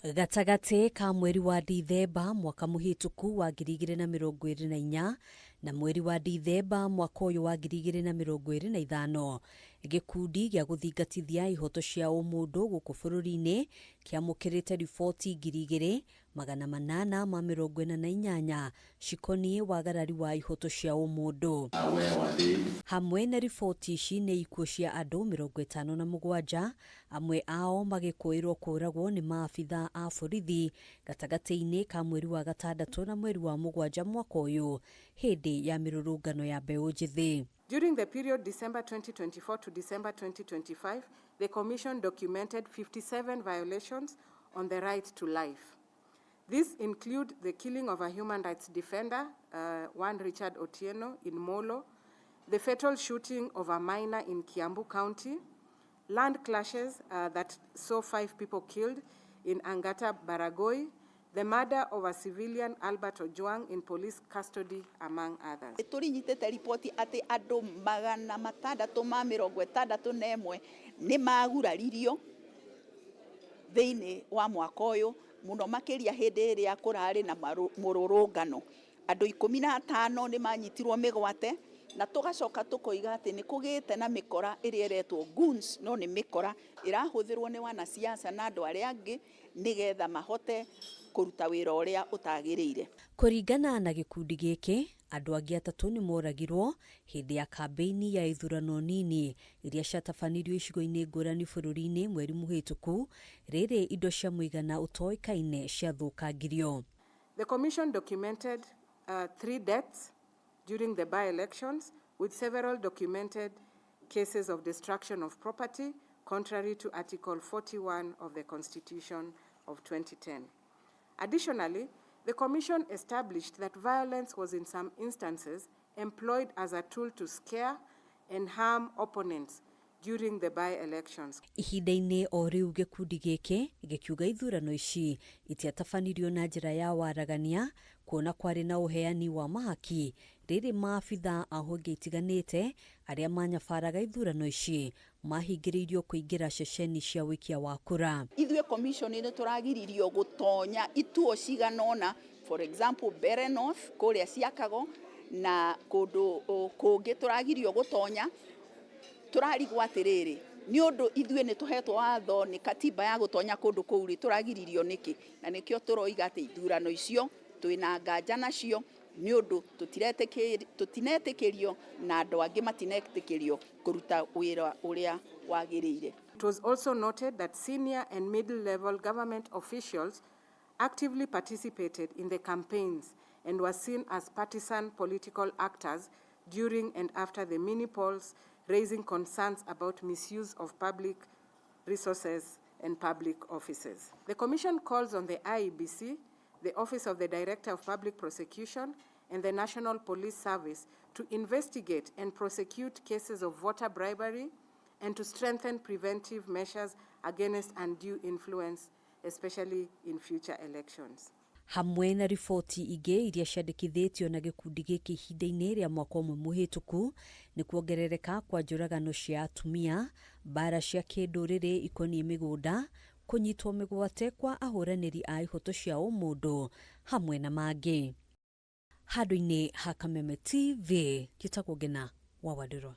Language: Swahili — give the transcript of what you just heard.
Gatagate ka mweri wa Dithemba mwaka muhituku wa 2024 na mweri wa Dithemba mwaka uyu wa 2025 gikundi gya guthingatithia ihoto cia umundu guku bururi-ini kiamukirite riboti 2848 cikoniĩ wagarari wa ihoto cia umundu. Hamwe na riboti ici nĩ ikuũ cia andu 57, amwe ao magĩkũĩrwo kũragwo nĩ maabitha a borithi gatagati-inĩ ka mweri wa gatandatũ na mweri wa mũgwanja mwaka ũyũ hĩndĩ ya mĩrũrũngano ya mbeũ njĩthĩ. During the period December 2024 to December 2025, the Commission documented 57 violations on the right to life. These include the killing of a human rights defender, one Richard Otieno in Molo, the fatal shooting of a minor in Kiambu County, land clashes that saw 5 people killed in Angata Baragoi, the murder of a civilian Albert Ojwang in police custody, among others. Turinyitete ripoti ati andu 661 ni maguraririo thiini wa mwaka uyu muno makiria hindi iria kurari na mururungano. Andu 15 ni manyitirwo migwate na tugacoka tukoiga ati ni kugite na mikora iria iretwo goons, no ni mikora irahuthirwo ni wanasiasa na andu aria angi nigetha mahote kuruta wira uria utagiriire. Kuringana na gikundi giki, andu angi 3 ni moragirwo hindi ya kampeini ya ITHURANO NINI iria ciatabanirio icigo-ini ngũrani bũrũri-inĩ mweri muhituku rĩrĩ indo cia mũigana ũtoĩkaine ciathũkangirio. The Commission documented 3 deaths during the by-elections, with several documented cases of destruction of property contrary to Article 41 of the Constitution of 2010. Additionally, the Commission established that violence was in some instances employed as a tool to scare and harm opponents during the by-elections. Ihinda-inĩ o rĩu gĩkundi gĩkĩ gĩkiuga ithurano ici itiatabanirio na njĩra ya waragania kuona kwarĩ na ũheani wa mahaki rĩrĩ maabitha a honge itiganĩte arĩa manyabaraga ithurano ici mahingĩrĩirio kũingĩra ceceni cia wikia wa kura. Ithuĩ commission nĩ tũragiririo gũtonya ituo ciganona, for example Bere North kũrĩa CIAKO na kũndũ kũngĩ tũragirio gũtonya. Turarigwo atiriri ni undu ithuĩ nĩ tuhetwo watho ni katiba ya gutonya kundu kũu ri turagiririo niki na nikio turoiga ati ithurano icio twina nganja nacio ni undu tutinetekerio na andu angi matinetekerio kuruta wira uria wagiriire. It was also noted that senior and middle-level government officials actively participated in the campaigns and were seen as partisan political actors during and after the mini polls, raising concerns about misuse of public resources and public offices. The Commission calls on the IEBC, the Office of the Director of Public Prosecution, and the National Police Service to investigate and prosecute cases of voter bribery and to strengthen preventive measures against undue influence, especially in future elections. Hamwe na riboti ingĩ iria ciandĩkithĩtio na gĩkundi gĩkĩ ihinda-inĩ rĩa mwaka ũmwe mũhĩtũku nĩ kuongerereka kwa njũragano cia atumia, mbara cia kĩndũrĩrĩ ikoniĩ mĩgũnda, kũnyitwo mĩgwate kwa ahũranĩri a ihoto cia ũmũndũ hamwe na mangĩ. Handũ-inĩ ha Kameme TV, Gĩtagwo Ngina wa Wadĩro.